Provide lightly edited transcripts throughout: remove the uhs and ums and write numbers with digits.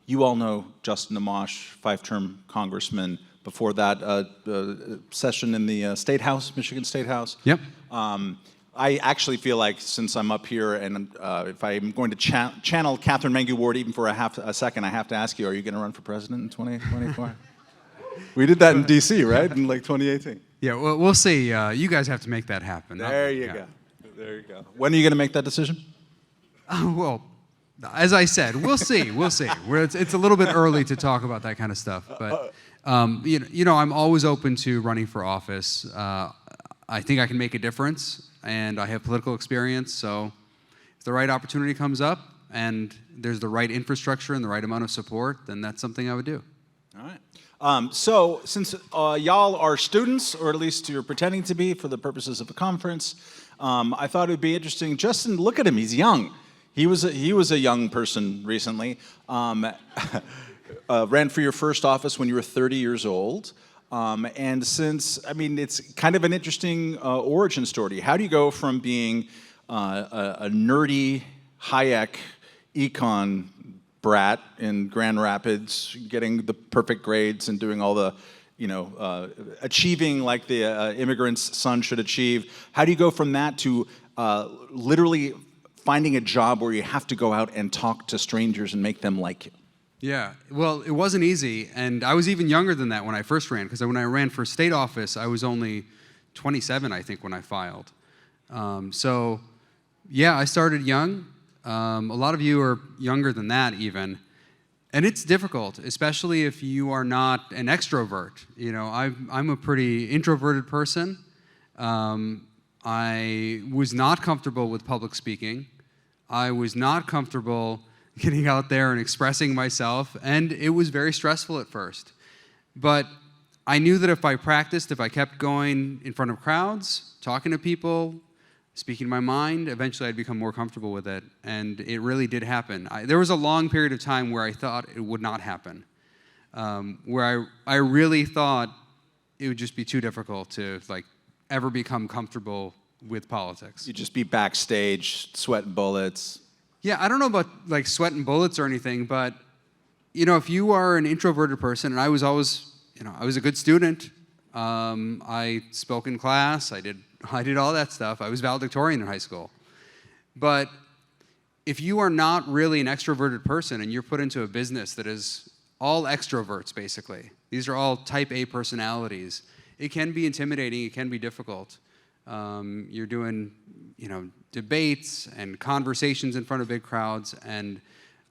You all know Justin Amash, 5-term congressman. Before that, session in the State House, Michigan State House. Yep. I actually feel like since I'm up here and if I'm going to channel Katherine Mangu-Ward even for a second, I have to ask you, are you going to run for president in 2024? We did that in D.C., right, in like 2018? Yeah, well, we'll see. You guys have to make that happen. There you go. There you go. When are you going to make that decision? Well, as I said, we'll see. We'll see. It's a little bit early to talk about that kind of stuff, but you know, I'm always open to running for office. I think I can make a difference, and I have political experience, so if the right opportunity comes up and there's the right infrastructure and the right amount of support, then that's something I would do. All right. So since y'all are students, or at least you're pretending to be for the purposes of the conference, I thought it would be interesting. Justin, look at him. He's young. He was a young person recently. Ran for your first office when you were 30 years old. And since, I mean, it's kind of an interesting origin story. How do you go from being a nerdy Hayek econ brat in Grand Rapids, getting the perfect grades and doing all the, you know, achieving like the immigrant's son should achieve? How do you go from that to literally finding a job where you have to go out and talk to strangers and make them like you? Yeah, well, it wasn't easy, and I was even younger than that when I first ran, because when I ran for state office, I was only 27, I think, when I filed. So, yeah, I started young. A lot of you are younger than that, even. And it's difficult, especially if you are not an extrovert. You know, I'm a pretty introverted person. I was not comfortable with public speaking. I was not comfortable getting out there and expressing myself, and it was very stressful at first. But I knew that if I practiced, if I kept going in front of crowds, talking to people, speaking my mind, eventually I'd become more comfortable with it, and it really did happen. There was a long period of time where I thought it would not happen, where I really thought it would just be too difficult to like ever become comfortable with politics. You'd just be backstage, sweating bullets. Yeah, I don't know about like sweating bullets or anything, but you know, if you are an introverted person, and I was always, you know, I was a good student. I spoke in class. I did all that stuff. I was valedictorian in high school. But if you are not really an extroverted person and you're put into a business that is all extroverts, basically, these are all type A personalities, it can be intimidating. It can be difficult. You're doing, you know, debates and conversations in front of big crowds, and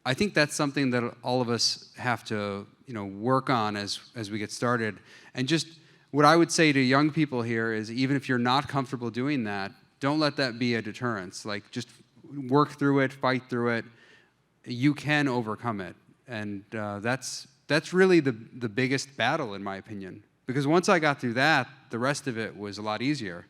I think that's something that all of us have to, you know, work on as we get started. And just what I would say to young people here is, even if you're not comfortable doing that, don't let that be a deterrence. Like, just work through it, fight through it. You can overcome it, and that's really the biggest battle, in my opinion. Because once I got through that, the rest of it was a lot easier.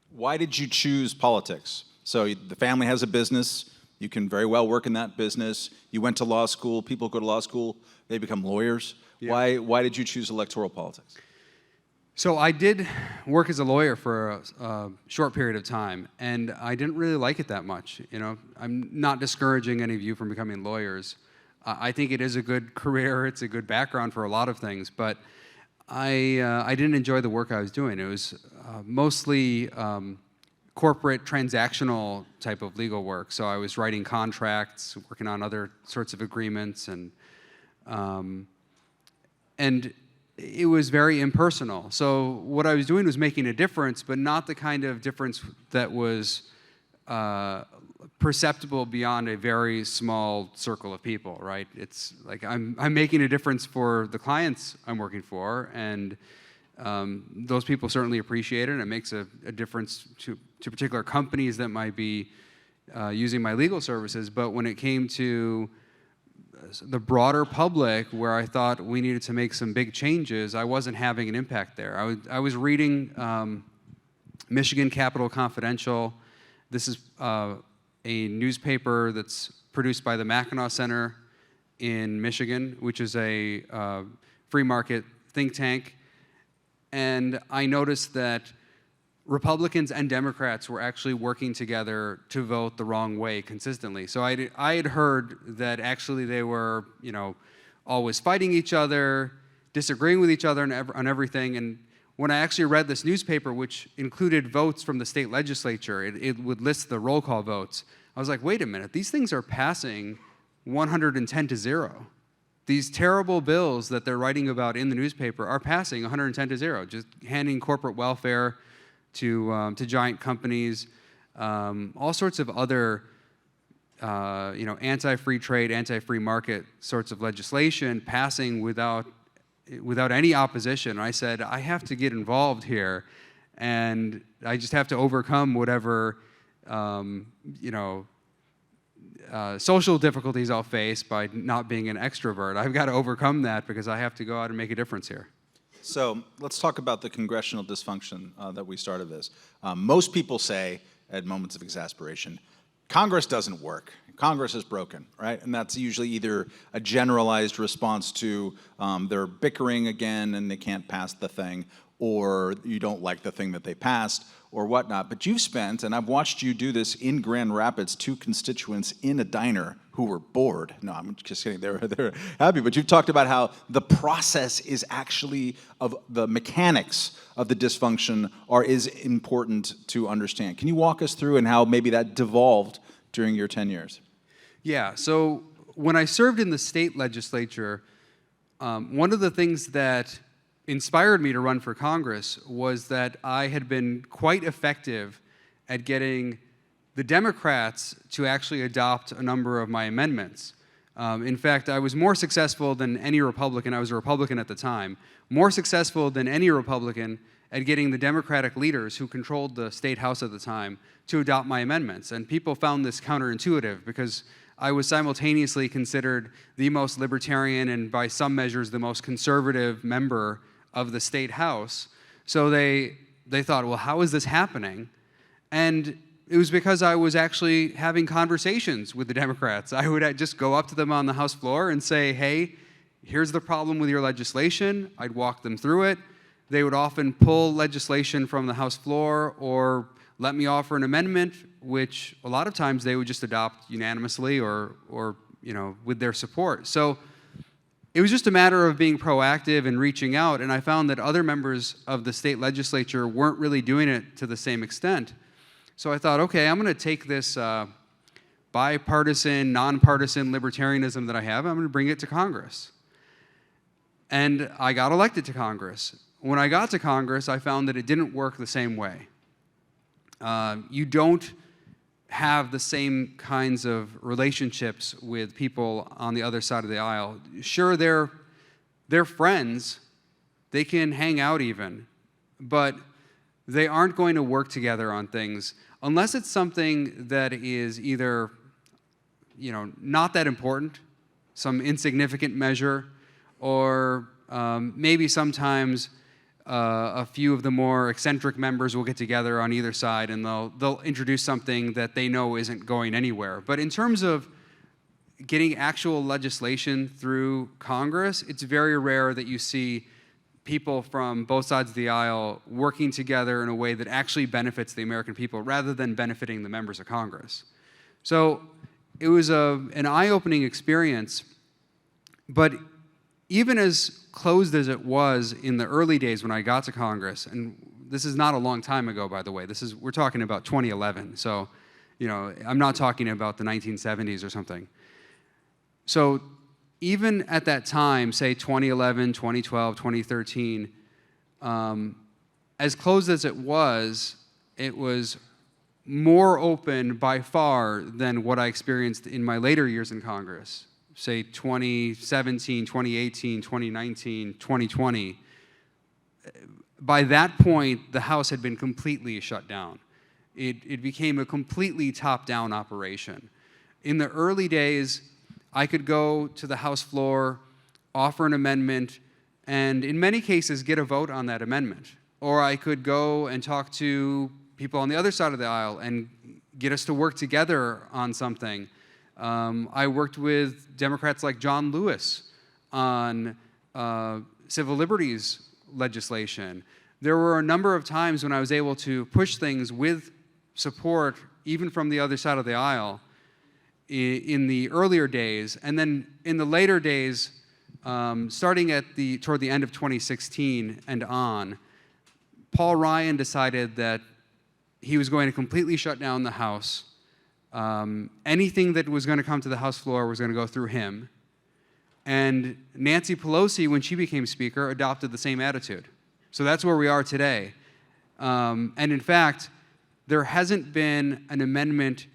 Why did you choose politics? So the family has a business. You can very well work in that business. You went to law school. People go to law school. They become lawyers. Yeah. Why did you choose electoral politics? So I did work as a lawyer for a short period of time, and I didn't really like it that much. You know, I'm not discouraging any of you from becoming lawyers. I think it is a good career. It's a good background for a lot of things, but I didn't enjoy the work I was doing. It was mostly corporate transactional type of legal work. So I was writing contracts, working on other sorts of agreements, and it was very impersonal. So what I was doing was making a difference, but not the kind of difference that was perceptible beyond a very small circle of people, right? It's like I'm making a difference for the clients I'm working for, and those people certainly appreciate it, and it makes a difference to particular companies that might be using my legal services. But when it came to the broader public, where I thought we needed to make some big changes, I wasn't having an impact there. I was reading Michigan Capital Confidential. This is a newspaper that's produced by the Mackinac Center in Michigan, which is a free market think tank. And I noticed that Republicans and Democrats were actually working together to vote the wrong way consistently. So I had heard that actually they were, always fighting each other, disagreeing with each other on everything. And when I actually read this newspaper, which included votes from the state legislature, it would list the roll call votes. I was like, wait a minute, these things are passing 110-0. These terrible bills that they're writing about in the newspaper are passing 110-0, just handing corporate welfare to giant companies, all sorts of other anti-free trade, anti-free market sorts of legislation passing without any opposition. And I said, I have to get involved here, and I just have to overcome whatever social difficulties I'll face by not being an extrovert. I've got to overcome that because I have to go out and make a difference here. So let's talk about the congressional dysfunction that we started this. Most people say, at moments of exasperation, Congress doesn't work. Congress is broken, right? And that's usually either a generalized response to they're bickering again and they can't pass the thing, or you don't like the thing that they passed, or whatnot. But you've spent, and I've watched you do this in Grand Rapids, 2 constituents in a diner who were bored. No, I'm just kidding, they're happy. But you've talked about how the process is actually, of the mechanics of the dysfunction is important to understand. Can you walk us through and how maybe that devolved during your 10 years? Yeah, so when I served in the state legislature, one of the things that inspired me to run for Congress was that I had been quite effective at getting the Democrats to actually adopt a number of my amendments. In fact, I was more successful than any Republican. I was a Republican at the time, more successful than any Republican at getting the Democratic leaders who controlled the state house at the time to adopt my amendments. And people found this counterintuitive because I was simultaneously considered the most libertarian and by some measures the most conservative member of the state house. So they thought, well, how is this happening? And it was because I was actually having conversations with the Democrats. I would just go up to them on the House floor and say, hey, here's the problem with your legislation. I'd walk them through it. They would often pull legislation from the House floor or let me offer an amendment, which a lot of times they would just adopt unanimously or with their support. So it was just a matter of being proactive and reaching out, and I found that other members of the state legislature weren't really doing it to the same extent. So I thought, okay, I'm going to take this bipartisan, nonpartisan libertarianism that I have, I'm going to bring it to Congress. And I got elected to Congress. When I got to Congress, I found that it didn't work the same way. You don't have the same kinds of relationships with people on the other side of the aisle. Sure, they're friends, they can hang out even, but they aren't going to work together on things unless it's something that is either, not that important, some insignificant measure, or maybe sometimes a few of the more eccentric members will get together on either side and they'll introduce something that they know isn't going anywhere. But in terms of getting actual legislation through Congress, it's very rare that you see people from both sides of the aisle working together in a way that actually benefits the American people rather than benefiting the members of Congress. So it was an eye-opening experience, but even as closed as it was in the early days when I got to Congress, and this is not a long time ago, by the way, we're talking about 2011, so I'm not talking about the 1970s or something. So even at that time, say 2011, 2012, 2013, as closed as it was more open by far than what I experienced in my later years in Congress. Say 2017, 2018, 2019, 2020, by that point, the House had been completely shut down. It became a completely top-down operation. In the early days, I could go to the House floor, offer an amendment, and in many cases get a vote on that amendment. Or I could go and talk to people on the other side of the aisle and get us to work together on something. I worked with Democrats like John Lewis on civil liberties legislation. there were a number of times when I was able to push things with support, even from the other side of the aisle, in the earlier days. And then in the later days, starting toward the end of 2016 and on, Paul Ryan decided that he was going to completely shut down the House. Anything that was going to come to the House floor was going to go through him. And Nancy Pelosi, when she became Speaker, adopted the same attitude. So that's where we are today. And in fact, there hasn't been an amendment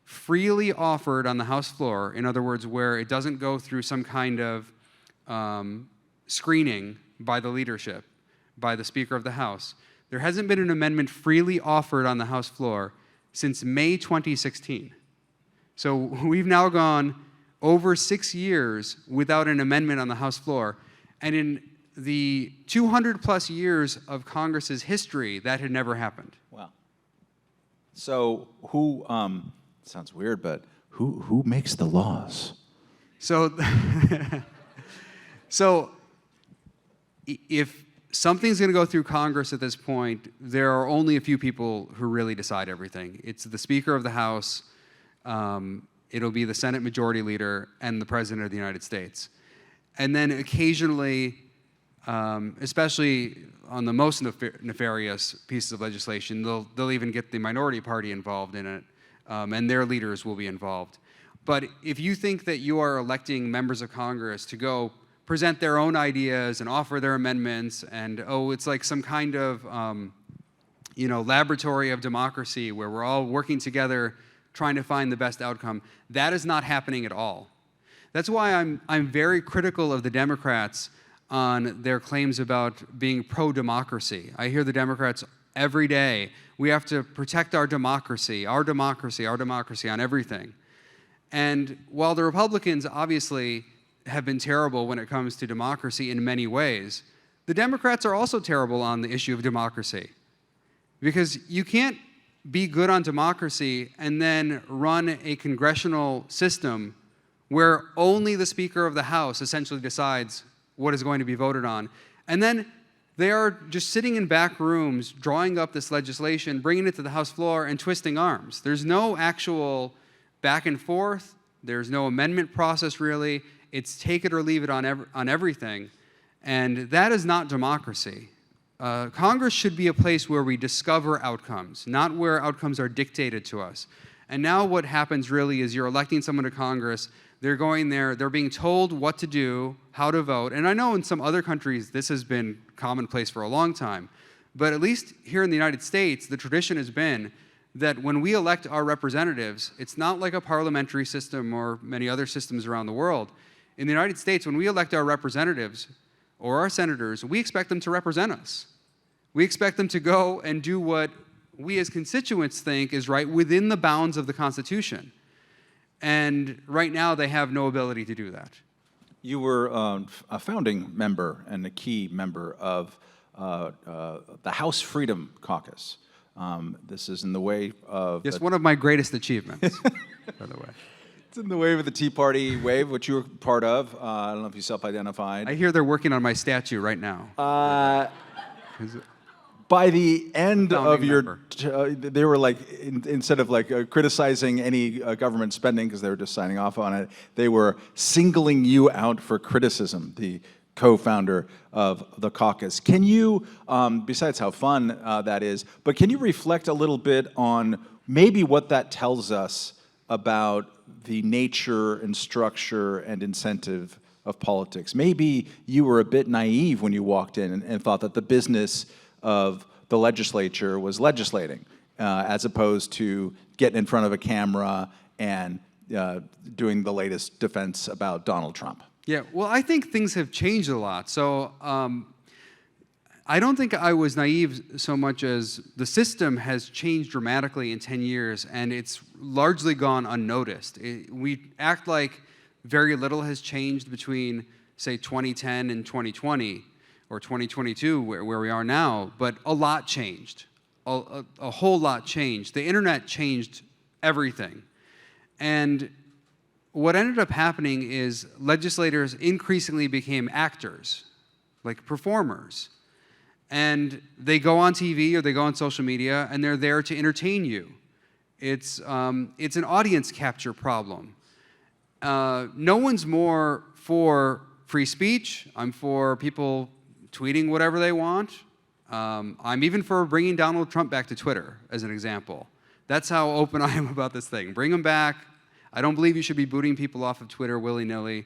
freely offered on the House floor, in other words, where it doesn't go through some kind of screening by the leadership, by the Speaker of the House. There hasn't been an amendment freely offered on the House floor since May 2016. So we've now gone over 6 years without an amendment on the House floor. And in the 200+ years of Congress's history, that had never happened. Wow. So who, sounds weird, but who makes the laws? So, if something's going to go through Congress at this point, there are only a few people who really decide everything. It's the Speaker of the House, it'll be the Senate Majority Leader, and the President of the United States. And then occasionally, especially on the most nefarious pieces of legislation, they'll even get the minority party involved in it, and their leaders will be involved. But if you think that you are electing members of Congress to go present their own ideas and offer their amendments, and it's like some kind of laboratory of democracy where we're all working together trying to find the best outcome, that is not happening at all. That's why I'm very critical of the Democrats on their claims about being pro-democracy. I hear the Democrats every day, we have to protect our democracy, our democracy, our democracy on everything. And while the Republicans obviously have been terrible when it comes to democracy in many ways, the Democrats are also terrible on the issue of democracy. Because you can't be good on democracy and then run a congressional system where only the Speaker of the House essentially decides what is going to be voted on. And then they are just sitting in back rooms, drawing up this legislation, bringing it to the House floor, and twisting arms. There's no actual back and forth. There's no amendment process, really. It's take it or leave it on everything. And that is not democracy. Congress should be a place where we discover outcomes, not where outcomes are dictated to us. And now what happens really is you're electing someone to Congress, they're going there, they're being told what to do, how to vote. And I know in some other countries this has been commonplace for a long time. But at least here in the United States, the tradition has been that when we elect our representatives, it's not like a parliamentary system or many other systems around the world. In the United States, when we elect our representatives or our senators, we expect them to represent us. We expect them to go and do what we as constituents think is right within the bounds of the Constitution. And right now, they have no ability to do that. You were a founding member and a key member of the House Freedom Caucus. This is in the way of... Yes, one of my greatest achievements, by the way. It's in the wave of the Tea Party wave, which you were part of. I don't know if you self-identified. I hear they're working on my statue right now. By the end of your, they were like, instead of like criticizing any government spending because they were just signing off on it, they were singling you out for criticism, the co-founder of the caucus. Can you, besides how fun that is, but can you reflect a little bit on maybe what that tells us about the nature and structure and incentive of politics? Maybe you were a bit naive when you walked in and thought that the business of the legislature was legislating, as opposed to getting in front of a camera and doing the latest defense about Donald Trump. Yeah, well, I think things have changed a lot. So I don't think I was naive so much as the system has changed dramatically in 10 years, and it's largely gone unnoticed. We act like very little has changed between, say, 2010 and 2020, or 2022, where we are now, but a lot changed. A whole lot changed. The internet changed everything. And what ended up happening is legislators increasingly became actors, like performers. and they go on TV or they go on social media, and they're there to entertain you. It's an audience capture problem. No one's more for free speech. I'm for people tweeting whatever they want. I'm even for bringing Donald Trump back to Twitter, as an example. That's how open I am about this thing. Bring him back. I don't believe you should be booting people off of Twitter willy-nilly.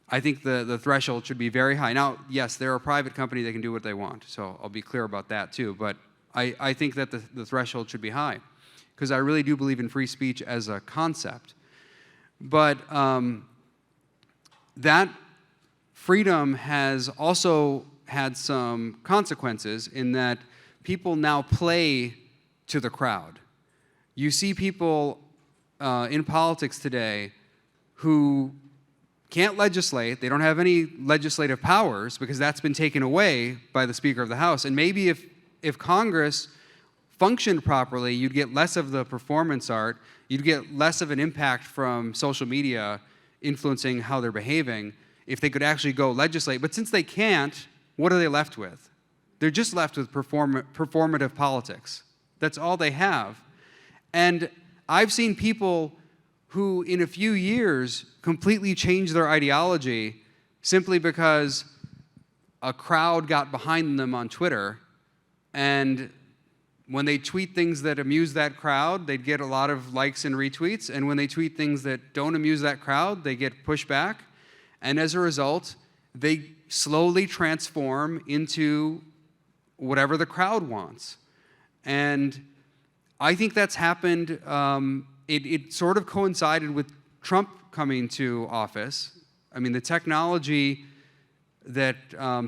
I think the threshold should be very high. Now, yes, they're a private company. They can do what they want. So I'll be clear about that, too. But I think that the threshold should be high, because I really do believe in free speech as a concept. But that freedom has also had some consequences in that people now play to the crowd. You see people in politics today who can't legislate. They don't have any legislative powers because that's been taken away by the Speaker of the House. And maybe if Congress functioned properly, you'd get less of the performance art. You'd get less of an impact from social media influencing how they're behaving if they could actually go legislate. But since they can't, what are they left with? They're just left with performative politics. That's all they have. And I've seen people who, in a few years, completely change their ideology simply because a crowd got behind them on Twitter, and when they tweet things that amuse that crowd, they'd get a lot of likes and retweets, and when they tweet things that don't amuse that crowd, they get pushback, and as a result, they slowly transform into whatever the crowd wants. And I think that's happened. It sort of coincided with Trump coming to office. I mean, the technology that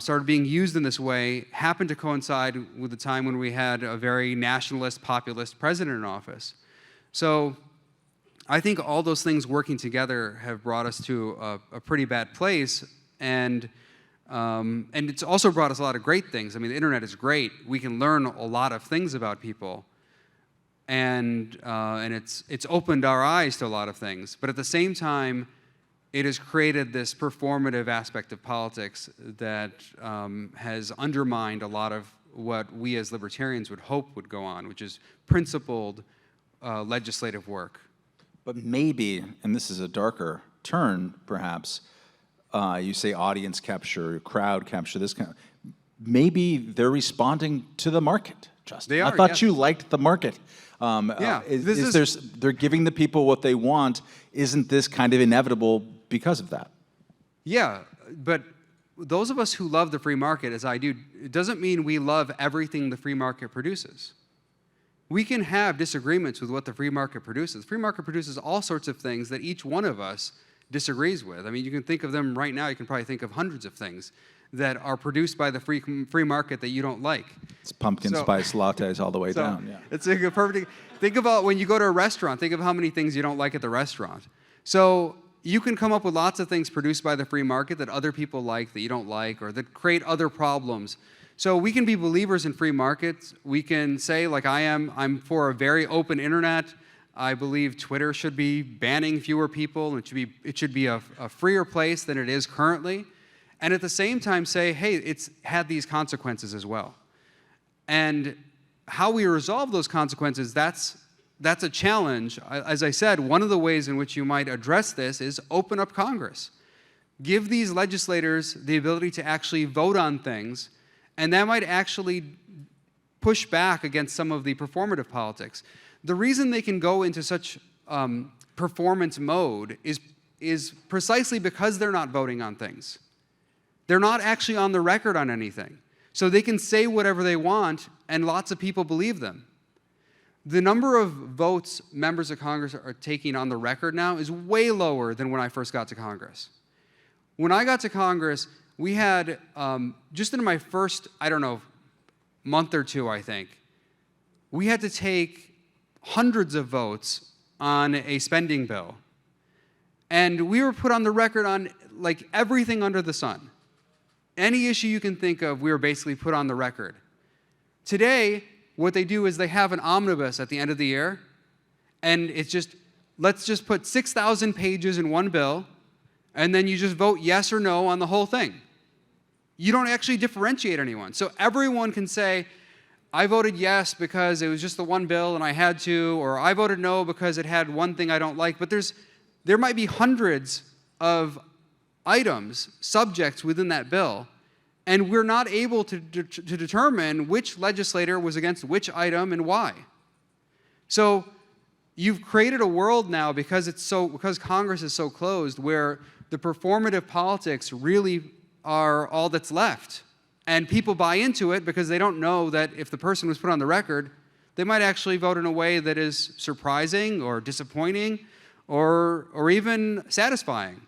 started being used in this way happened to coincide with the time when we had a very nationalist, populist president in office. So I think all those things working together have brought us to a pretty bad place, and it's also brought us a lot of great things. I mean, the internet is great. We can learn a lot of things about people, and it's opened our eyes to a lot of things. But at the same time, it has created this performative aspect of politics that has undermined a lot of what we as libertarians would hope would go on, which is principled legislative work. But maybe, and this is a darker turn perhaps, you say audience capture, crowd capture, this kind of, maybe they're responding to the market, Justin. They are, I thought yes. you liked the market. Yeah, They're giving the people what they want. Isn't this kind of inevitable because of that? Yeah, but those of us who love the free market, as I do, it doesn't mean we love everything the free market produces. We can have disagreements with what the free market produces. The free market produces all sorts of things that each one of us disagrees with. I mean, you can think of them right now. You can probably think of hundreds of things that are produced by the free market that you don't like. It's pumpkin spice lattes all the way down. Yeah. It's a perfect. Think about when you go to a restaurant. Think of how many things you don't like at the restaurant. So you can come up with lots of things produced by the free market that other people like that you don't like, or that create other problems. So we can be believers in free markets. We can say, like I am, I'm for a very open internet. I believe Twitter should be banning fewer people, and it should be a freer place than it is currently. And at the same time say, hey, it's had these consequences as well. And how we resolve those consequences, that's a challenge. As I said, one of the ways in which you might address this is open up Congress. Give these legislators the ability to actually vote on things, and that might actually push back against some of the performative politics. The reason they can go into such performance mode is precisely because they're not voting on things. They're not actually on the record on anything. So they can say whatever they want, and lots of people believe them. The number of votes members of Congress are taking on the record now is way lower than when I first got to Congress. When I got to Congress, we had, just in my first, month or two, I think, we had to take hundreds of votes on a spending bill. And we were put on the record on, like, everything under the sun. Any issue you can think of, we were basically put on the record. Today, what they do is they have an omnibus at the end of the year, and it's just, let's just put 6,000 pages in one bill, and then you just vote yes or no on the whole thing. you don't actually differentiate anyone. So everyone can say, I voted yes because it was just the one bill and I had to, or I voted no because it had one thing I don't like. But there might be hundreds of items, subjects within that bill, and we're not able to determine which legislator was against which item and why. So you've created a world now, because Congress is so closed, where the performative politics really are all that's left. And people buy into it because they don't know that if the person was put on the record, they might actually vote in a way that is surprising or disappointing or even satisfying.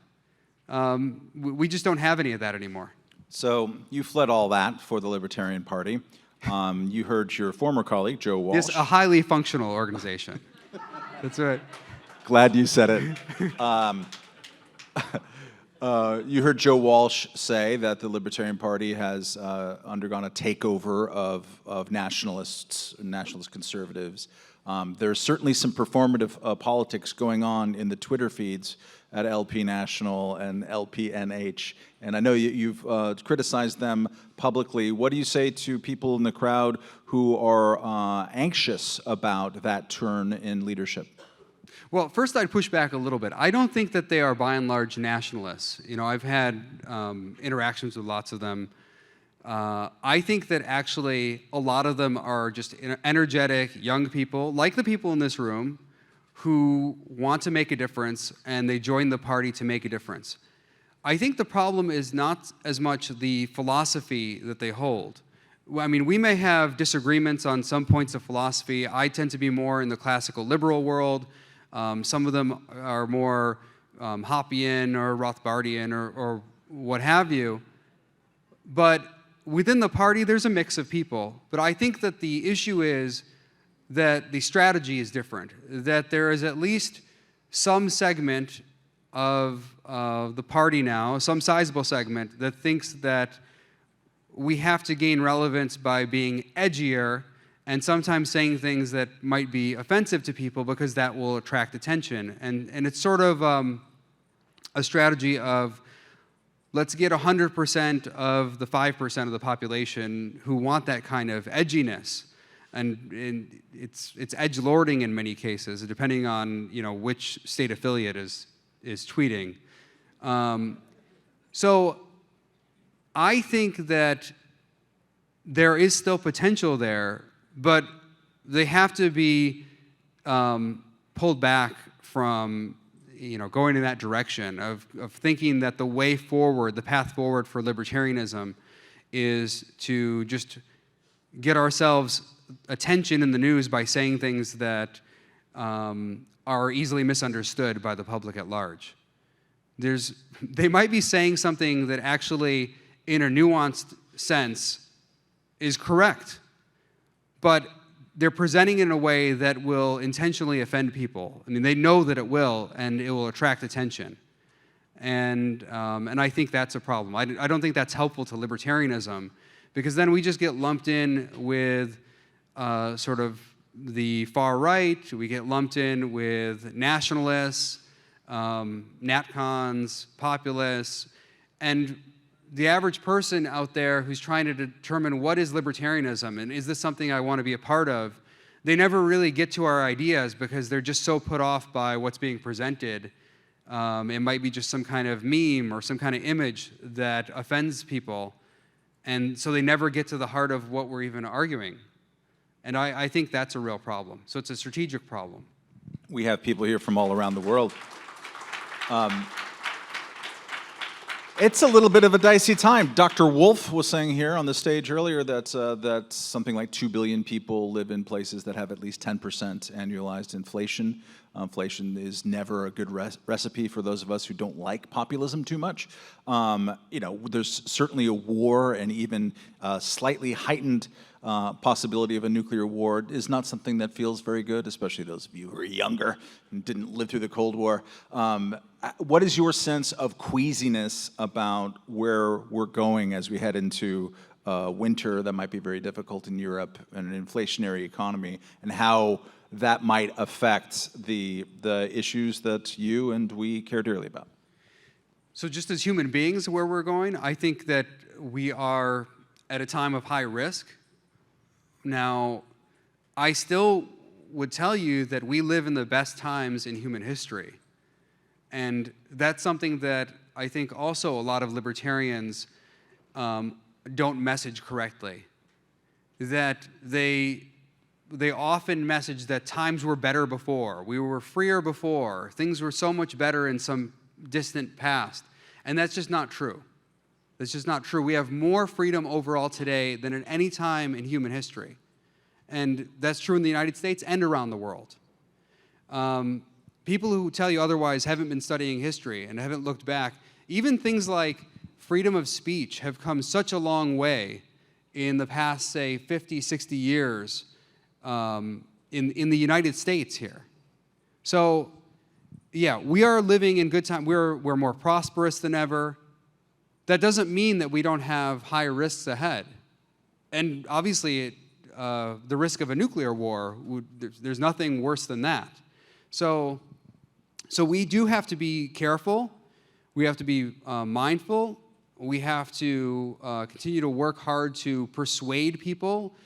We just don't have any of that anymore. So you fled all that for the Libertarian Party. You heard your former colleague, Joe Walsh. It's a highly functional organization. That's right. Glad you said it. You heard Joe Walsh say that the Libertarian Party has undergone a takeover of nationalists and nationalist conservatives. There's certainly some performative politics going on in the Twitter feeds at LP National and LPNH. And I know you've criticized them publicly. What do you say to people in the crowd who are anxious about that turn in leadership? Well, first I'd push back a little bit. I don't think that they are by and large nationalists. You know, I've had interactions with lots of them. I think that actually a lot of them are just energetic young people, like the people in this room, who want to make a difference, and they join the party to make a difference. I think the problem is not as much the philosophy that they hold. I mean, we may have disagreements on some points of philosophy. I tend to be more in the classical liberal world. Some of them are more Hoppian or Rothbardian or what have you. But within the party, there's a mix of people. But I think that the issue is that the strategy is different, that there is at least some segment of the party now, some sizable segment, that thinks that we have to gain relevance by being edgier and sometimes saying things that might be offensive to people because that will attract attention. And it's sort of a strategy of, let's get 100% of the 5% of the population who want that kind of edginess. And it's edgelording in many cases, depending on which state affiliate is tweeting. So I think that there is still potential there, but they have to be pulled back from going in that direction of thinking that the way forward, the path forward for libertarianism, is to just get ourselves attention in the news by saying things that are easily misunderstood by the public at large. They might be saying something that actually, in a nuanced sense, is correct, but they're presenting it in a way that will intentionally offend people. I mean, they know that it will, and it will attract attention. And I think that's a problem. I don't think that's helpful to libertarianism, because then we just get lumped in with sort of the far right. We get lumped in with nationalists, natcons, populists, and the average person out there who's trying to determine what is libertarianism and is this something I want to be a part of, they never really get to our ideas because they're just so put off by what's being presented. It might be just some kind of meme or some kind of image that offends people, and so they never get to the heart of what we're even arguing. And I think that's a real problem. So it's a strategic problem. We have people here from all around the world. It's a little bit of a dicey time. Dr. Wolf was saying here on the stage earlier that something like 2 billion people live in places that have at least 10% annualized inflation. Inflation is never a good recipe for those of us who don't like populism too much. There's certainly a war, and even slightly heightened possibility of a nuclear war is not something that feels very good, especially those of you who are younger and didn't live through the Cold War. What is your sense of queasiness about where we're going as we head into winter that might be very difficult in Europe and an inflationary economy, and how that might affect the issues that you and we care dearly about? So just as human beings, where we're going, I think that we are at a time of high risk. Now, I still would tell you that we live in the best times in human history. And that's something that I think also a lot of libertarians don't message correctly. That they often message that times were better before, we were freer before, things were so much better in some distant past. And that's just not true. That's just not true. We have more freedom overall today than at any time in human history. And that's true in the United States and around the world. People who tell you otherwise haven't been studying history and haven't looked back. Even things like freedom of speech have come such a long way in the past, say, 50, 60 years in the United States here. So, yeah, we are living in good time. We're more prosperous than ever. That doesn't mean that we don't have high risks ahead. And obviously, the risk of a nuclear war, there's nothing worse than that. So we do have to be careful. We have to be mindful. We have to continue to work hard to persuade people.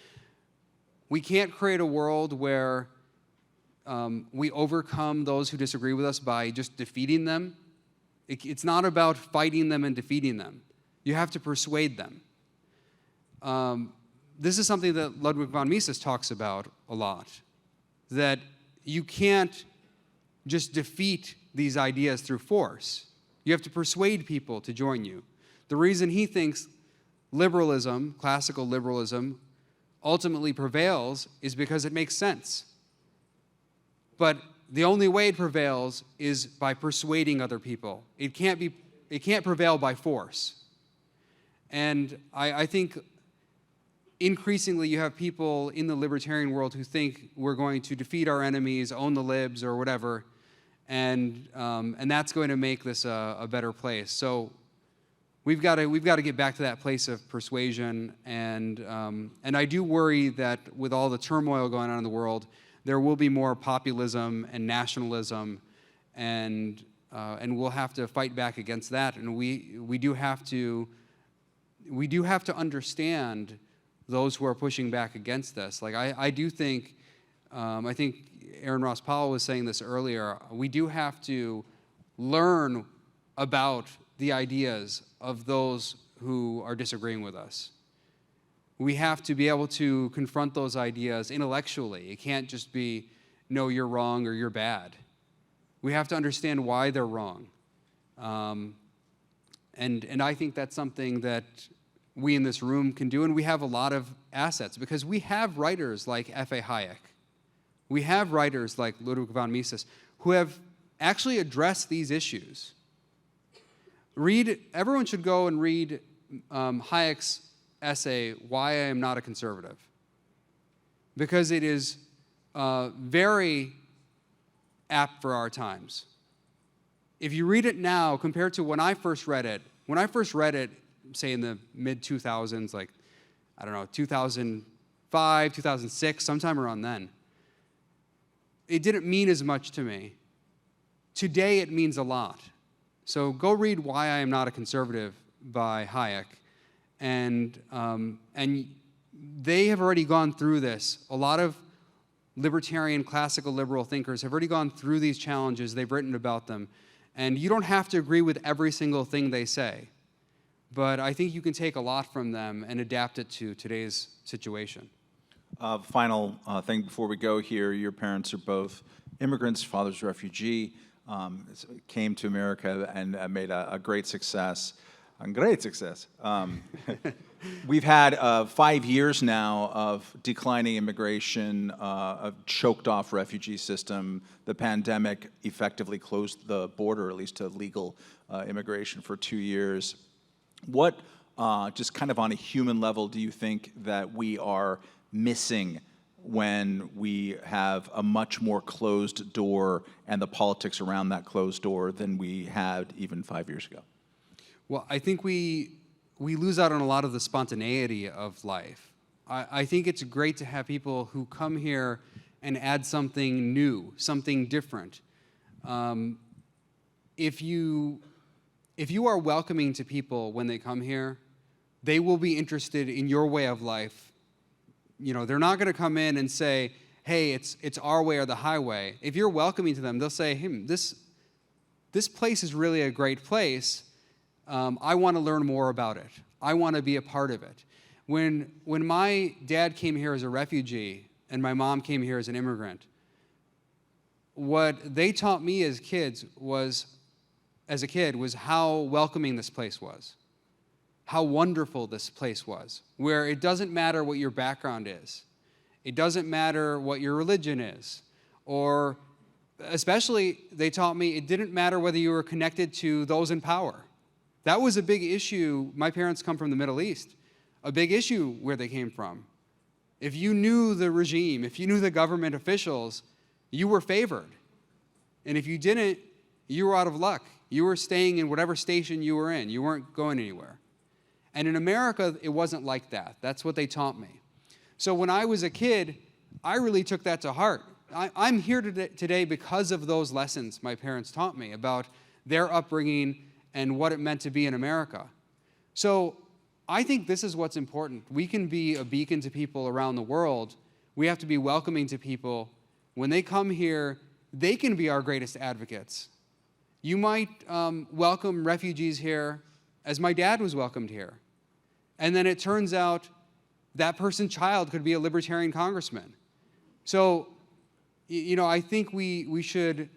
We can't create a world where we overcome those who disagree with us by just defeating them. It's not about fighting them and defeating them. You have to persuade them. This is something that Ludwig von Mises talks about a lot, that you can't just defeat these ideas through force. You have to persuade people to join you. The reason he thinks liberalism, classical liberalism, ultimately prevails is because it makes sense. But the only way it prevails is by persuading other people. It can't prevail by force. And I think increasingly you have people in the libertarian world who think we're going to defeat our enemies, own the libs, or whatever, and that's going to make this a better place. So we've got to get back to that place of persuasion, and I do worry that with all the turmoil going on in the world, there will be more populism and nationalism, and we'll have to fight back against that. And we do have to understand those who are pushing back against this. Like I do think, I think Aaron Ross Powell was saying this earlier. We do have to learn about the ideas of those who are disagreeing with us. We have to be able to confront those ideas intellectually. It can't just be, no, you're wrong or you're bad. We have to understand why they're wrong. And I think that's something that we in this room can do, and we have a lot of assets because we have writers like F.A. Hayek. We have writers like Ludwig von Mises who have actually addressed these issues. Everyone should go and read Hayek's essay, Why I Am Not a Conservative, because it is very apt for our times. If you read it now compared to when I first read it, say in the mid-2000s, like, I don't know, 2005, 2006, sometime around then, it didn't mean as much to me. Today it means a lot. So go read Why I Am Not a Conservative by Hayek. And they have already gone through this. A lot of libertarian, classical liberal thinkers have already gone through these challenges. They've written about them. And you don't have to agree with every single thing they say. But I think you can take a lot from them and adapt it to today's situation. Final thing before we go here, your parents are both immigrants, father's a refugee, came to America and made a great success. We've had 5 years now of declining immigration, a choked off refugee system. The pandemic effectively closed the border, at least to legal immigration, for 2 years. What, just kind of on a human level, do you think that we are missing when we have a much more closed door and the politics around that closed door than we had even 5 years ago? Well, I think we lose out on a lot of the spontaneity of life. I think it's great to have people who come here and add something new, something different. If you if you are welcoming to people when they come here, they will be interested in your way of life. You know, they're not going to come in and say, hey, it's our way or the highway. If you're welcoming to them, they'll say, hey, this place is really a great place. I want to learn more about it. I want to be a part of it. When my dad came here as a refugee and my mom came here as an immigrant, what they taught me as a kid was how welcoming this place was, how wonderful this place was, where it doesn't matter what your background is. It doesn't matter what your religion is, or especially they taught me it didn't matter whether you were connected to those in power. That was a big issue. My parents come from the Middle East, a big issue where they came from. If you knew the regime, if you knew the government officials, you were favored. And if you didn't, you were out of luck. You were staying in whatever station you were in. You weren't going anywhere. And in America, it wasn't like that. That's what they taught me. So when I was a kid, I really took that to heart. I'm here today because of those lessons my parents taught me about their upbringing and what it meant to be in America. So I think this is what's important. We can be a beacon to people around the world. We have to be welcoming to people. When they come here, they can be our greatest advocates. You might welcome refugees here as my dad was welcomed here. And then it turns out that person's child could be a libertarian congressman. So, you know, I think we should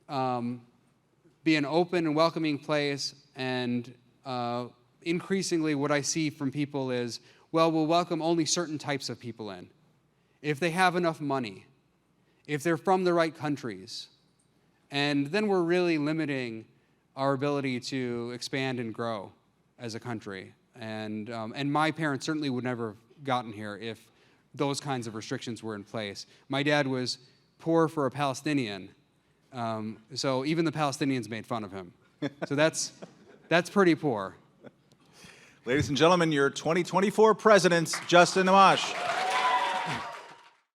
be an open and welcoming place, and increasingly what I see from people is, well, we'll welcome only certain types of people in. If they have enough money, if they're from the right countries, and then we're really limiting our ability to expand and grow as a country. And my parents certainly would never have gotten here if those kinds of restrictions were in place. My dad was poor for a Palestinian, so even the Palestinians made fun of him. So that's pretty poor. Ladies and gentlemen, your 2024 president, Justin Amash.